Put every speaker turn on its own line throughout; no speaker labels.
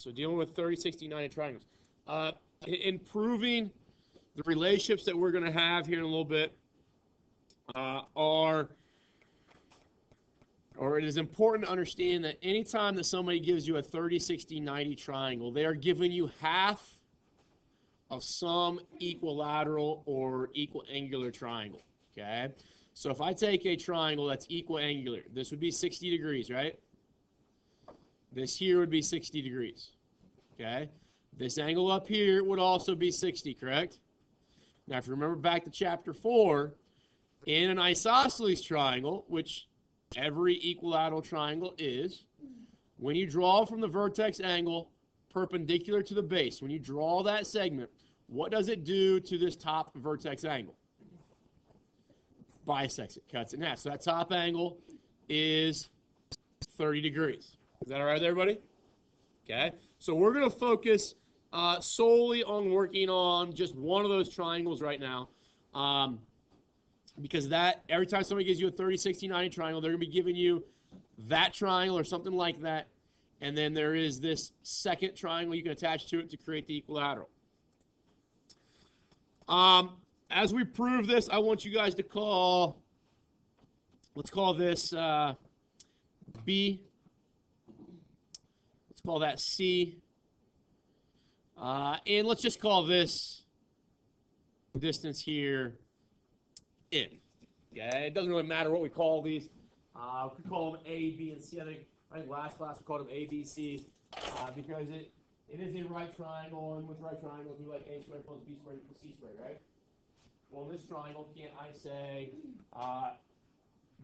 So dealing with 30, 60, 90 triangles. Improving the relationships that we're going to have here in a little bit it is important to understand that anytime that somebody gives you a 30, 60, 90 triangle, they are giving you half of some equilateral or equal angular triangle, okay? So if I take a triangle that's equal angular, this would be 60 degrees, right? This here would be 60 degrees, okay? This angle up here would also be 60, correct? Now, if you remember back to chapter 4, in an isosceles triangle, which every equilateral triangle is, when you draw from the vertex angle perpendicular to the base, when you draw that segment, what does it do to this top vertex angle? Bisects it, cuts it in half. So that top angle is 30 degrees. Is that all right with everybody? Okay. So we're going to focus solely on working on just one of those triangles right now. Because that, every time somebody gives you a 30, 60, 90 triangle, they're going to be giving you that triangle or something like that. And then there is this second triangle you can attach to it to create the equilateral. As we prove this, I want you guys to call, let's call this B. Let's call that C. And let's just call this distance here N. Yeah, it doesn't really matter what we call these. We could call them A, B, and C. I think last class we called them A, B, C because it is a right triangle, and with right triangles we like A squared plus B squared equals C squared, right? Well, in this triangle, can't I say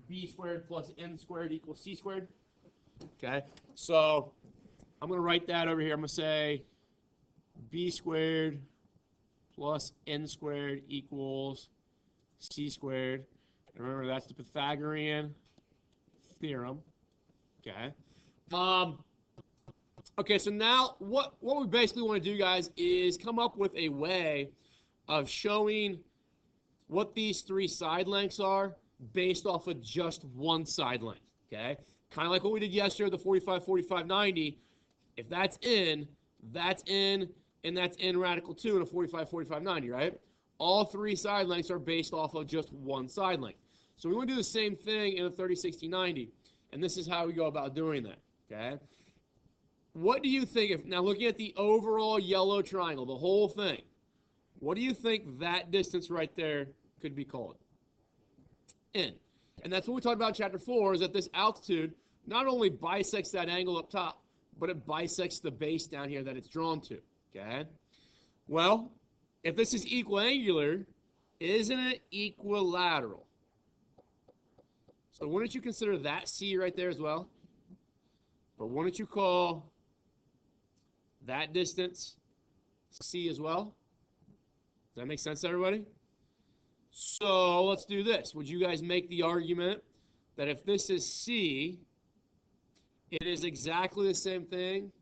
B squared plus N squared equals C squared? Okay, so I'm going to write that over here. I'm going to say B squared plus N squared equals C squared. And remember, that's the Pythagorean theorem. Okay. Okay, so now what we basically want to do, guys, is come up with a way of showing what these three side lengths are based off of just one side length. Okay? Kind of like what we did yesterday, the 45, 45, 90. If that's N, and that's N radical 2 in a 45, 45, 90, right? All three side lengths are based off of just one side length. So we want to do the same thing in a 30, 60, 90. And this is how we go about doing that, okay? What do you think, if now looking at the overall yellow triangle, the whole thing, what do you think that distance right there could be called? N. And that's what we talked about in chapter 4, is that this altitude not only bisects that angle up top, but it bisects the base down here that it's drawn to, okay? Well, if this is equiangular, isn't it equilateral? So wouldn't you consider that C right there as well? But wouldn't you call that distance C as well? Does that make sense to everybody? So let's do this. Would you guys make the argument that if this is C, it is exactly the same thing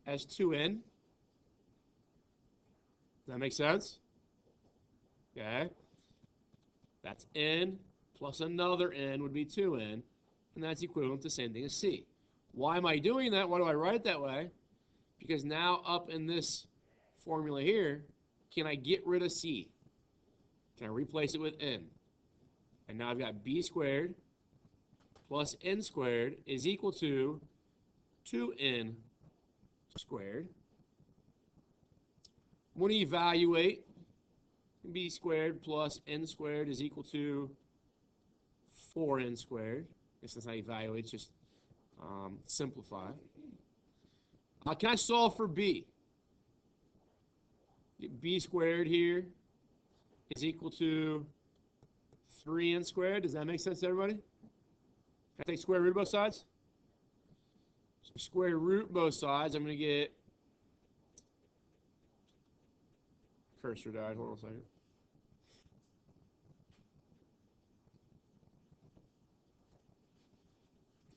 as 2N? Does that make sense? Okay. That's N plus another N would be 2N, and that's equivalent to the same thing as C. Why am I doing that? Why do I write it that way? Because now up in this formula here, can I get rid of C? Can I replace it with N? And now I've got B squared plus N squared is equal to 2N squared. I'm going to evaluate. B squared plus N squared is equal to 4N squared. This is how you evaluate, just simplify. Can I solve for B? B squared here is equal to 3N squared. Does that make sense to everybody? Can I take square root of both sides? So square root both sides, I'm going to get, cursor died, hold on a second.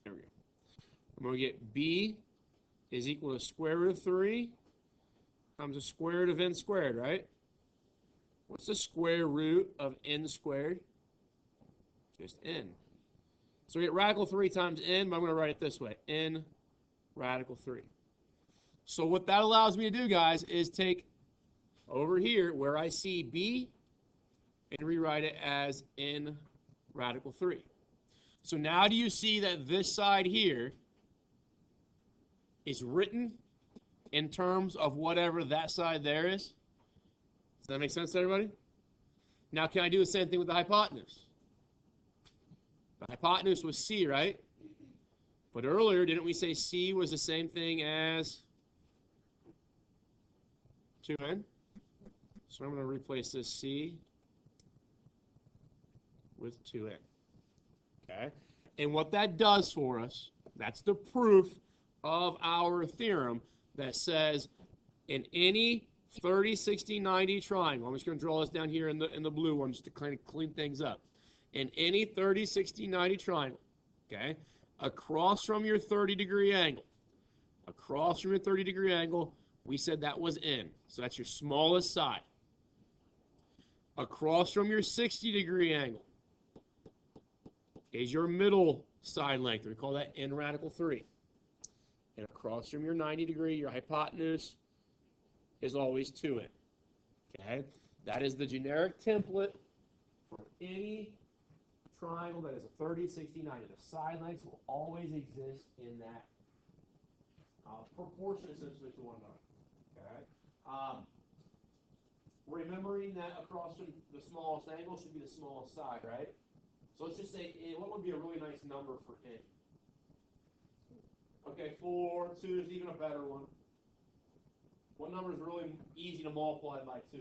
There we go. I'm going to get B is equal to square root of 3 times the square root of N squared, right? What's the square root of N squared? Just N. So we get radical 3 times N, but I'm going to write it this way. N radical 3. So what that allows me to do, guys, is take over here where I see B and rewrite it as n radical 3. So now do you see that this side here is written in terms of whatever that side there is? Does that make sense to everybody? Now can I do the same thing with the hypotenuse? The hypotenuse was C, right? But earlier, didn't we say C was the same thing as 2n? So I'm going to replace this C with 2n. Okay? And what that does for us, that's the proof of our theorem that says in any 30, 60, 90 triangle, I'm just going to draw this down here in the blue one just to kind of clean things up. In any 30, 60, 90 triangle, okay, across from your 30-degree angle, we said that was n. So that's your smallest side. Across from your 60-degree angle is your middle side length. We call that n radical 3. And across from your 90-degree, your hypotenuse is always 2n. Okay? That is the generic template for any triangle that is a 30, 60, 90. The side lengths will always exist in that proportion essentially to one another. Okay? Remembering that across from the smallest angle should be the smallest side, right? So let's just say, what would be a really nice number for n? Okay, 4, 2 is even a better one. What number is really easy to multiply by 2?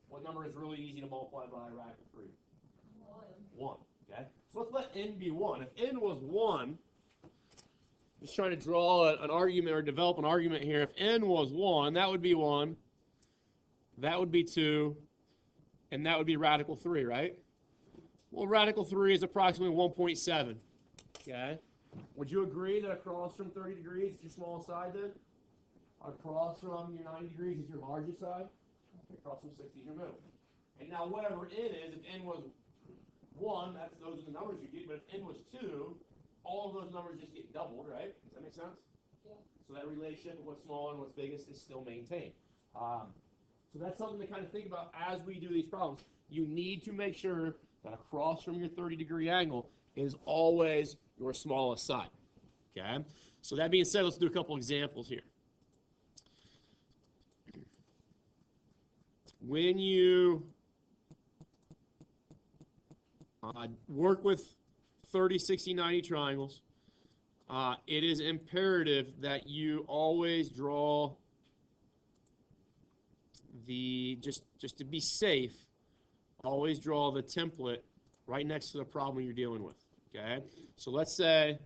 What number is really easy to multiply by radical 3? 1. Okay? So let's let n be 1. If n was 1, just trying to draw an argument or develop an argument here. If n was 1, that would be 1. That would be 2. And that would be radical 3, right? Well, radical 3 is approximately 1.7. Okay? Would you agree that across from 30 degrees is your smallest side then? Across from your 90 degrees is your largest side? Across from 60 is your middle. And now whatever n is, if n was 1, those are the numbers you get, but if n was 2, all of those numbers just get doubled, right? Does that make sense? Yeah. So that relationship of what's smaller and what's biggest is still maintained. So that's something to kind of think about as we do these problems. You need to make sure that across from your 30-degree angle is always your smallest side. Okay? So that being said, let's do a couple examples here. When you work with 30, 60, 90 triangles, it is imperative that you always draw just to be safe, always draw the template right next to the problem you're dealing with. Okay? So let's say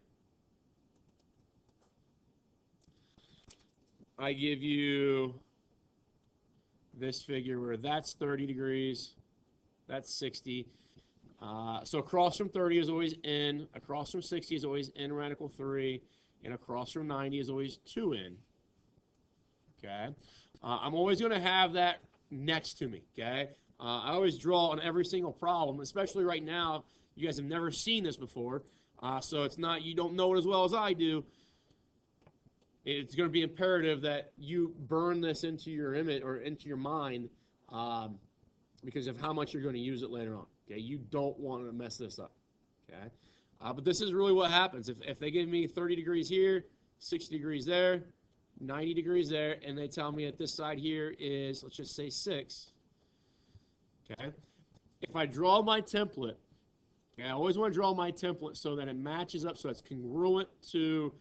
I give you this figure where that's 30 degrees, that's 60. So across from 30 is always n, across from 60 is always n radical 3, and across from 90 is always 2n. Okay? I'm always going to have that next to me. Okay? I always draw on every single problem, especially right now. You guys have never seen this before, so it's not, you don't know it as well as I do. It's going to be imperative that you burn this into your image or into your mind because of how much you're going to use it later on. Okay, you don't want to mess this up. Okay, but this is really what happens. If they give me 30 degrees here, 60 degrees there, 90 degrees there, and they tell me that this side here is, let's just say 6. Okay, if I draw my template, okay, I always want to draw my template so that it matches up, so it's congruent to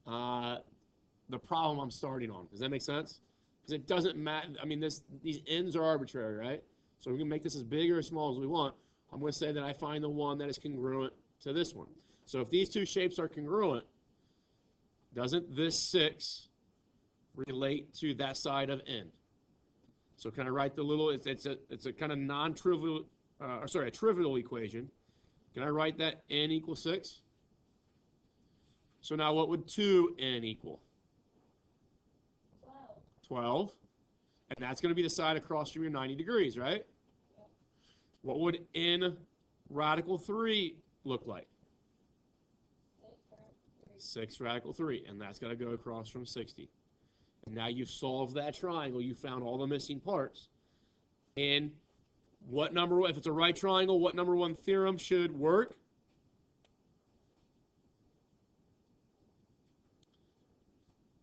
the problem I'm starting on. Does that make sense? Because it doesn't matter. I mean, these ends are arbitrary, right? So we can make this as big or as small as we want. I'm going to say that I find the one that is congruent to this one. So if these two shapes are congruent, doesn't this 6 relate to that side of n? So kind of write the little, it's a kind of non-trivial, a trivial equation. Can I write that n equals 6? So now what would 2n equal? 12. And that's going to be the side across from your 90 degrees, right? What would n radical 3 look like? 6 radical 3. And that's got to go across from 60. And now you've solved that triangle. You found all the missing parts. And what number, if it's a right triangle, what number one theorem should work?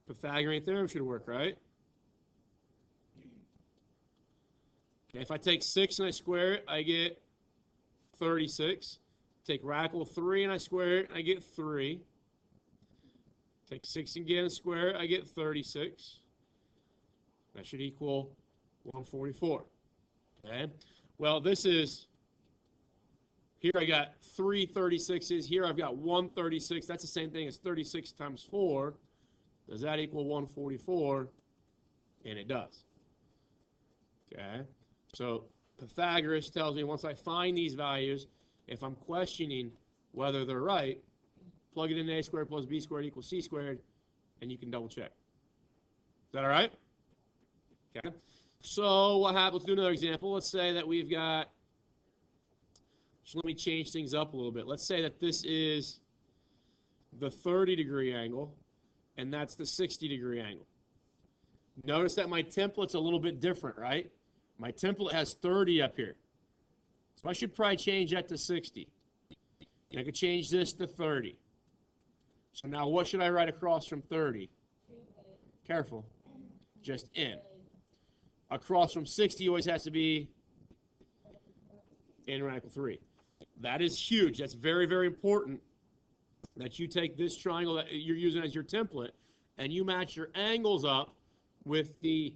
Pythagorean theorem should work, right? Okay, if I take 6 and I square it, I get 36. Take radical 3 and I square it, I get 3. Take 6 again and square it, I get 36. That should equal 144. Okay? Well, this is, here I got 3 36s. Here I've got 136. That's the same thing as 36 times 4. Does that equal 144? And it does. Okay? So Pythagoras tells me once I find these values, if I'm questioning whether they're right, plug it in a squared plus b squared equals c squared, and you can double check. Is that all right? Okay. So what happens? Let's do another example. Let's say that we've got, just let me change things up a little bit. Let's say that this is the 30-degree angle, and that's the 60-degree angle. Notice that my template's a little bit different, right? My template has 30 up here. So I should probably change that to 60. And I could change this to 30. So now what should I write across from 30? Careful. Just n. Across from 60 always has to be n radical 3. That is huge. That's very, very important that you take this triangle that you're using as your template and you match your angles up with the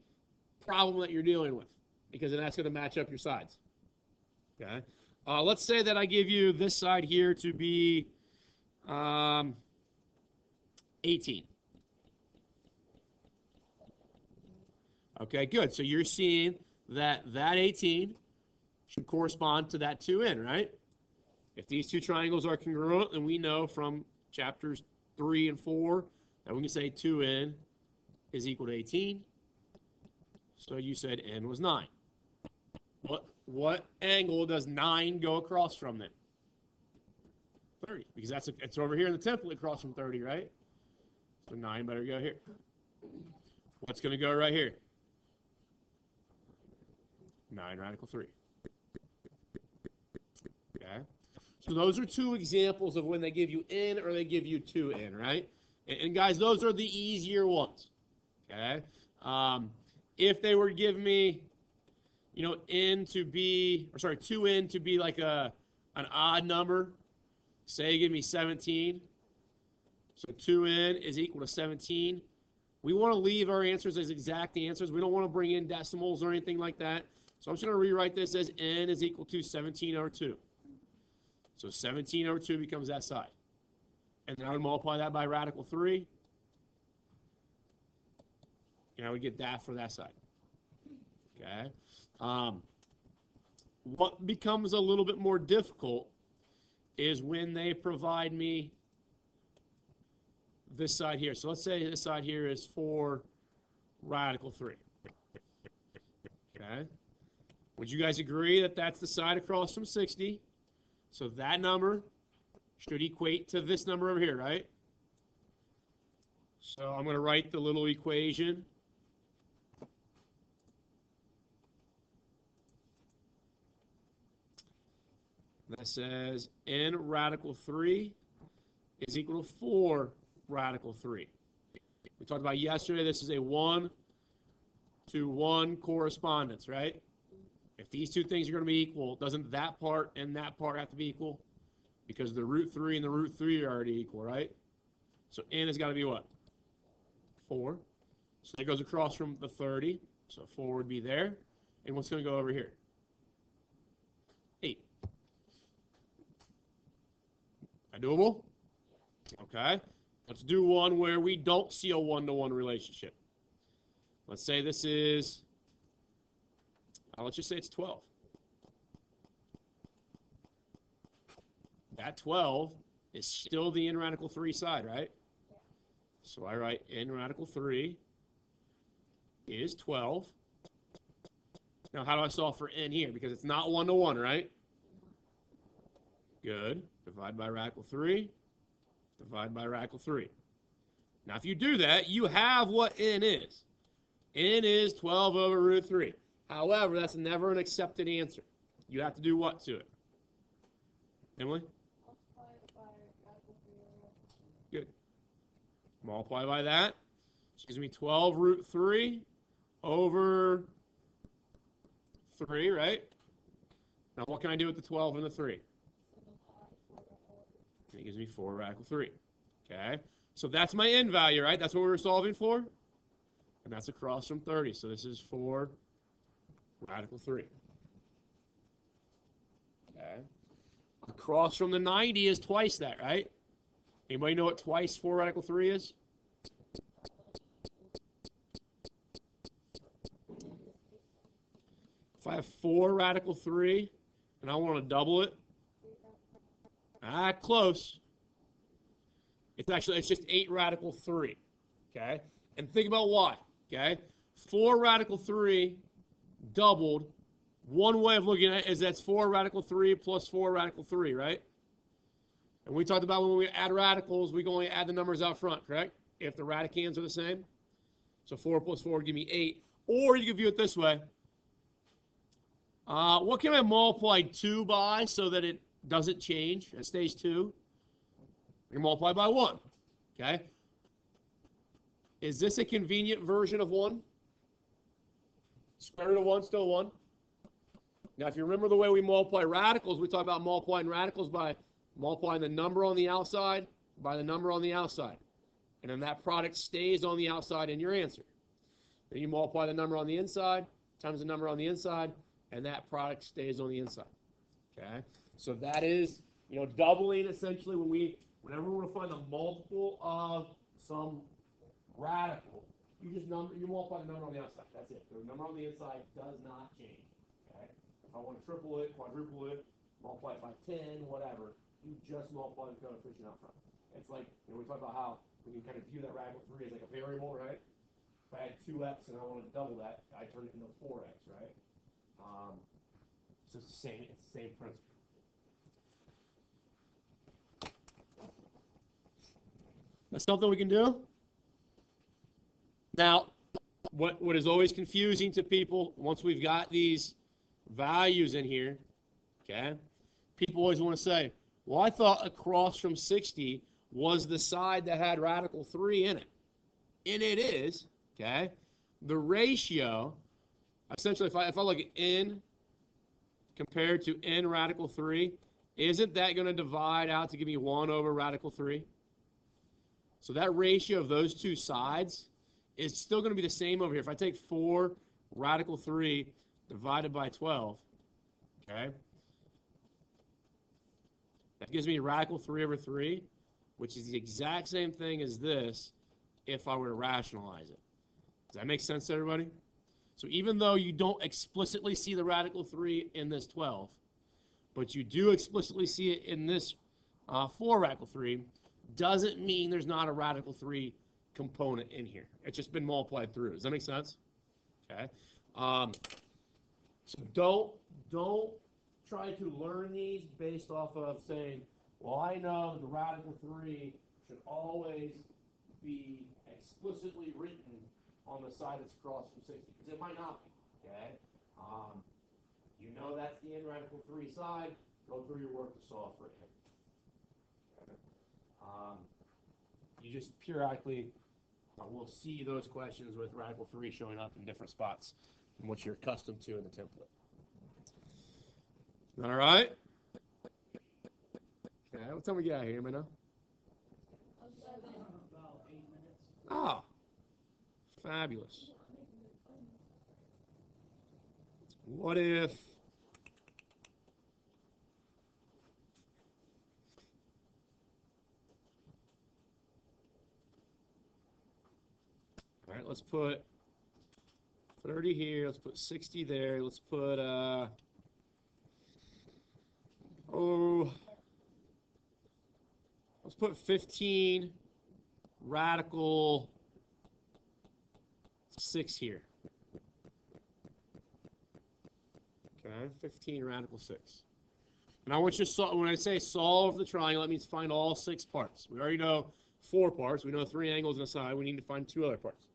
problem that you're dealing with, because then that's going to match up your sides. Okay. Let's say that I give you this side here to be 18. Okay, good. So you're seeing that 18 should correspond to that 2n, right? If these two triangles are congruent, then we know from chapters 3 and 4 that we can say 2n is equal to 18. So you said n was 9. What angle does 9 go across from then? 30, because it's over here in the template across from 30, right? So 9 better go here. What's going to go right here? 9 radical 3. Okay? So those are two examples of when they give you n or they give you 2n, right? And guys, those are the easier ones. Okay? If they were to give me, n to be, or sorry, 2n to be like an odd number, say give me 17. So 2n is equal to 17. We want to leave our answers as exact answers. We don't want to bring in decimals or anything like that. So I'm just going to rewrite this as n is equal to 17 over 2. So 17 over 2 becomes that side. And then I would multiply that by radical 3. And I would get that for that side. Okay. What becomes a little bit more difficult is when they provide me this side here. So let's say this side here is 4 radical 3. Okay. Would you guys agree that that's the side across from 60? So that number should equate to this number over here, right? So I'm going to write the little equation. That says n radical 3 is equal to 4 radical 3. We talked about yesterday, this is a 1-to-1 correspondence, right? If these two things are going to be equal, doesn't that part and that part have to be equal? Because the root 3 and the root 3 are already equal, right? So n has got to be what? 4. So that goes across from the 30. So 4 would be there. And what's going to go over here? 8. That doable? Okay. Let's do one where we don't see a 1-to-1 relationship. Let's say this is, let's just say it's 12. That 12 is still the n radical 3 side, right? So I write n radical 3 is 12. Now, how do I solve for n here? Because it's not 1-to-1, right? Good. Divide by radical 3. Divide by radical 3. Now, if you do that, you have what n is. N is 12 over root 3. However, that's never an accepted answer. You have to do what to it? Emily? Good. Multiply by that. Which gives me 12 root 3 over 3, right? Now, what can I do with the 12 and the 3? It gives me 4 radical 3. Okay? So that's my n value, right? That's what we were solving for. And that's across from 30. So this is 4 radical 3. Okay? Across from the 90 is twice that, right? Anybody know what twice 4 radical 3 is? If I have 4 radical 3 and I want to double it, close. It's just 8 radical 3. Okay? And think about why. Okay? 4 radical 3 doubled. One way of looking at it is that's 4 radical 3 plus 4 radical 3, right? And we talked about when we add radicals, we can only add the numbers out front, correct? If the radicands are the same. So 4 plus 4 would give me 8. Or you can view it this way. What can I multiply 2 by so that it doesn't change? It stays 2. You multiply by 1. Okay? Is this a convenient version of 1? Square root of 1 still 1? Now, if you remember the way we multiply radicals, we talk about multiplying radicals by multiplying the number on the outside by the number on the outside. And then that product stays on the outside in your answer. Then you multiply the number on the inside times the number on the inside, and that product stays on the inside. Okay? So that is, doubling essentially whenever we want to find the multiple of some radical, you multiply the number on the outside. That's it. The number on the inside does not change. Okay? If I want to triple it, quadruple it, multiply it by 10, whatever, you just multiply the coefficient up front. It's like, we talk about how we can kind of view that radical 3 as like a variable, right? If I had 2x and I want to double that, I turn it into 4x, right? So it's the same principle. That's something we can do. Now, what is always confusing to people, once we've got these values in here, okay, people always want to say, well, I thought across from 60 was the side that had radical 3 in it. And it is, okay? The ratio, essentially, if I look at n compared to n radical 3, isn't that going to divide out to give me 1 over radical 3? So that ratio of those two sides is still going to be the same over here. If I take 4 radical 3 divided by 12, okay, that gives me radical 3 over 3, which is the exact same thing as this if I were to rationalize it. Does that make sense to everybody? So even though you don't explicitly see the radical 3 in this 12, but you do explicitly see it in this 4 radical 3, doesn't mean there's not a radical 3 component in here. It's just been multiplied through. Does that make sense? Okay. So don't try to learn these based off of saying, well, I know the radical 3 should always be explicitly written on the side that's across from 60, because it might not be, okay? You know that's the n radical 3 side. Go through your work to solve for it. Okay? You just periodically will see those questions with radical 3 showing up in different spots from what you're accustomed to in the template. All right? Okay, what time we get out of here, man? Ah, fabulous. What if all right, let's put 30 here, let's put 60 there, let's put let's put 15 radical 6 here. Okay, 15 radical 6. Now, when I say solve the triangle, that means find all 6 parts. We already know 4 parts. We know 3 angles and a side. We need to find 2 other parts.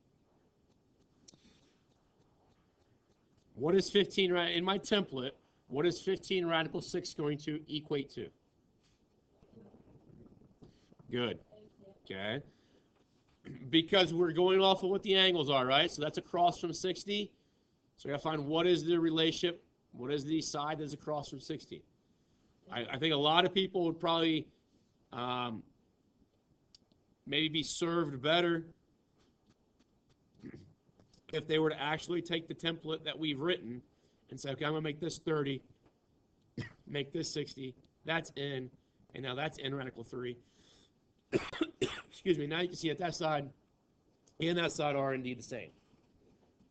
What is 15 in my template? What is 15 radical 6 going to equate to? Good. Okay. Because we're going off of what the angles are, right? So that's across from 60. So we got to find what is the relationship, what is the side that's across from 60. I think a lot of people would probably maybe be served better if they were to actually take the template that we've written and say, okay, I'm going to make this 30, make this 60, that's in, and now that's in radical 3. Excuse me, now you can see that that side and that side are indeed the same.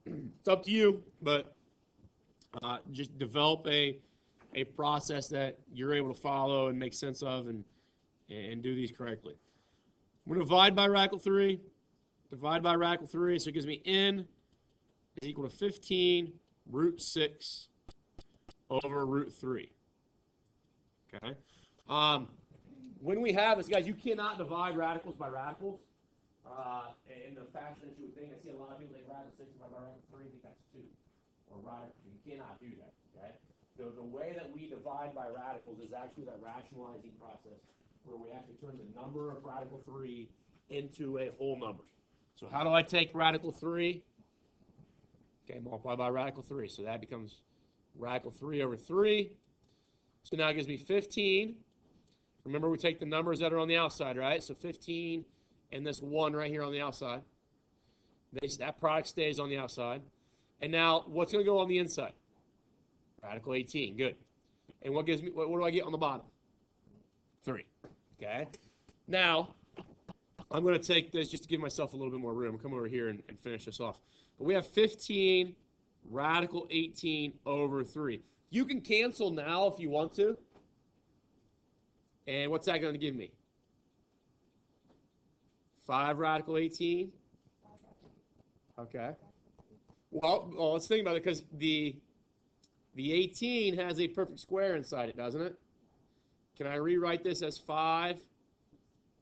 It's up to you, but just develop a process that you're able to follow and make sense of and do these correctly. I'm going to divide by radical 3. Divide by radical 3, so it gives me n is equal to 15 root 6 over root 3. Okay? When we have this, guys, you cannot divide radicals by radicals in the fashion that you would think. I see a lot of people think radical 6 divided by radical 3, think that's 2. Or radical, you cannot do that. Okay? So the way that we divide by radicals is actually that rationalizing process where we actually turn the number of radical 3 into a whole number. So how do I take radical 3? Okay, multiply by radical 3. So that becomes radical 3 over 3. So now it gives me 15. Remember, we take the numbers that are on the outside, right? So 15 and this 1 right here on the outside. That product stays on the outside. And now, what's going to go on the inside? Radical 18. Good. And what gives me? What do I get on the bottom? 3. Okay. Now, I'm going to take this just to give myself a little bit more room. Come over here and finish this off. But we have 15 radical 18 over 3. You can cancel now if you want to. And what's that going to give me? 5 radical 18. Okay. Well, let's think about it, because the 18 has a perfect square inside it, doesn't it? Can I rewrite this as 5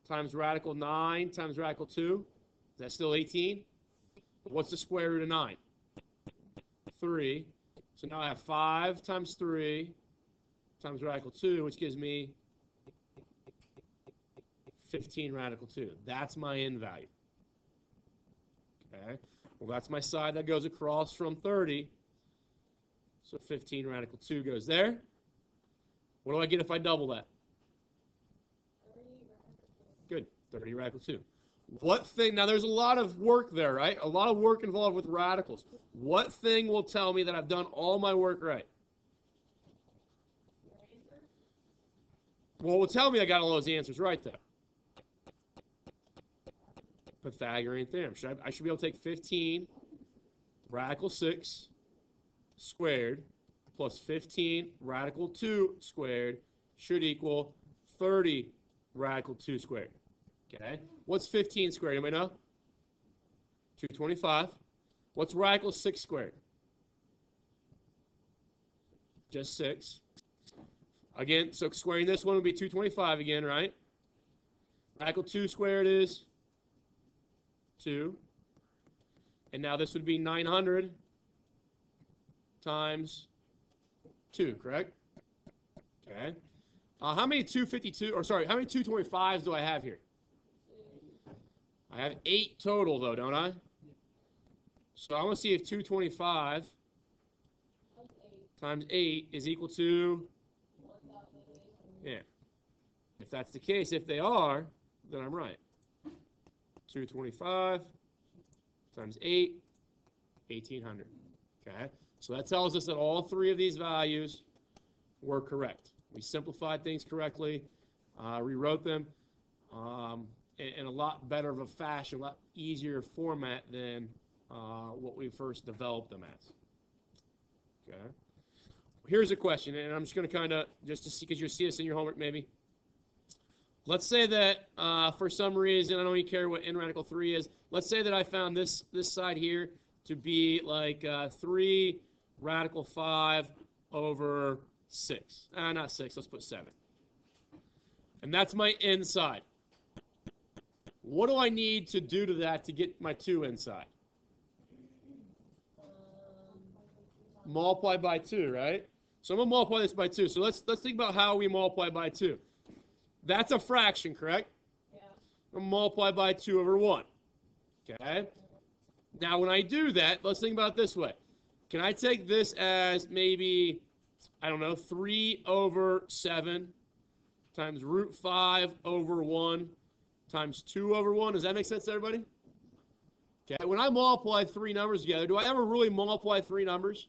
times radical 9 times radical 2? Is that still 18? What's the square root of 9? 3. So now I have 5 times 3 times radical 2, which gives me 15 radical 2. That's my n value. Okay. Well, that's my side that goes across from 30. So 15 radical 2 goes there. What do I get if I double that? Good. 30 radical 2. What thing? Now, there's a lot of work there, right? A lot of work involved with radicals. What thing will tell me that I've done all my work right? Well, it will tell me I got all those answers right, though. Pythagorean theorem. I should be able to take 15 radical 6 squared plus 15 radical 2 squared should equal 30 radical 2 squared. Okay? What's 15 squared? Anybody know? 225. What's radical 6 squared? Just 6. Again, so squaring this one would be 225 again, right? Radical 2 squared is 2. And now this would be 900 times 2, correct? Okay. How many 252, or sorry, how many 225s do I have here? I have 8 total, though, don't I? So I want to see if 225 times 8 is equal to, yeah. If that's the case, if they are, then I'm right. 225 times 8, 1,800. Okay? So that tells us that all 3 of these values were correct. We simplified things correctly, rewrote them in a lot better of a fashion, a lot easier format than what we first developed them as. Okay? Here's a question, and I'm just going to kind of, just to see, because you'll see this in your homework maybe. Let's say that for some reason, I don't even care what n radical 3 is. Let's say that I found this side here to be like 3 radical 5 over 6. Not 6, let's put 7. And that's my n side. What do I need to do to that to get my 2 inside? multiply by 2, right? So I'm going to multiply this by 2. So let's think about how we multiply by 2. That's a fraction, correct?
Yeah.
I'm going to multiply by 2 over 1. Okay? Now, when I do that, let's think about it this way. Can I take this as maybe, I don't know, 3 over 7 times root 5 over 1 times 2 over 1? Does that make sense to everybody? Okay, when I multiply 3 numbers together, do I ever really multiply 3 numbers?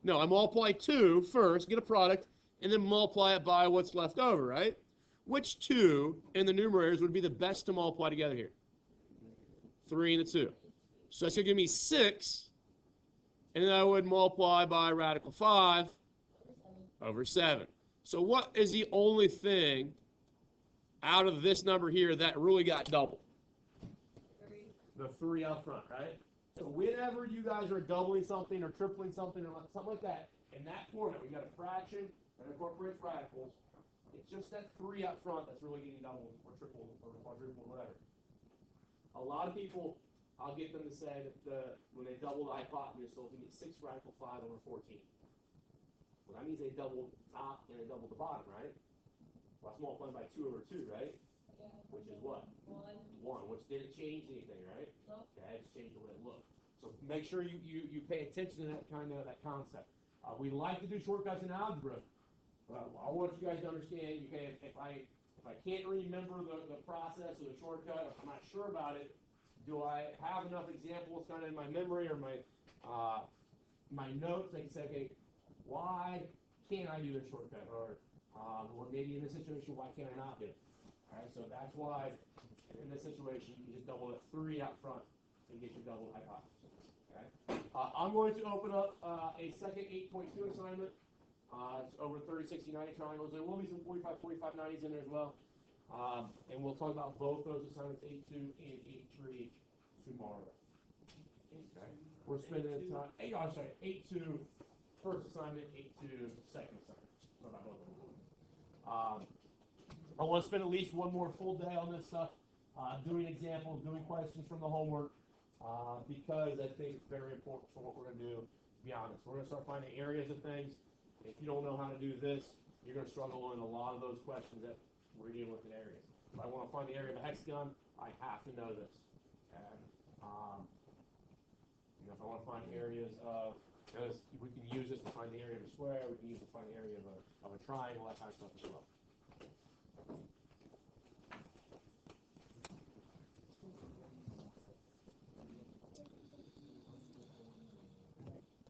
No, I multiply 2 first, get a product, and then multiply it by what's left over, right? Which 2 in the numerators would be the best to multiply together here? 3 and the 2. So that's going to give me 6, and then I would multiply by radical 5 over 7. So what is the only thing out of this number here that really got doubled? The 3 up front, right? So whenever you guys are doubling something or tripling something or something like that, in that format, we got a fraction that incorporates radicals. It's just that 3 up front that's really getting doubled or tripled or quadrupled, whatever. A lot of people, I'll get them to say that when they double the hypotenuse, they'll get 6 radical 5 over 14. Well, that means they doubled the top and they doubled the bottom, right? Well, that's multiplied by 2 over 2, right?
Yeah.
Which is what? 1, which didn't change anything, right?
No.
Okay, it just changed the way it looked. So make sure you pay attention to that concept. We like to do shortcuts in algebra. I want you guys to understand. You can, if I can't remember the process or the shortcut, if I'm not sure about it, do I have enough examples kind of in my memory or my notes? I can say, okay, why can't I do this shortcut? Or maybe in this situation, why can't I not do it? All right, so that's why in this situation you just double the 3 out front and get your double hypotenuse. Okay, I'm going to open up a second 8.2 assignment. It's over 30, 60, 90 triangles. There will be some 45, 45, 90s in there as well. And we'll talk about both those assignments, 8.2 and 8.3 tomorrow. Okay, we're spending time. 8.2 first assignment, 8.2 second assignment. Talk about both of them. I want to spend at least one more full day on this stuff, doing examples, doing questions from the homework, because I think it's very important for what we're going to do. To be honest, we're going to start finding areas of things. If you don't know how to do this, you're going to struggle in a lot of those questions that we're dealing with in areas. If I want to find the area of a hexagon, I have to know this. And, if I want to find areas of, we can use this to find the area of a square, we can use it to find the area of a triangle, that kind of stuff as well.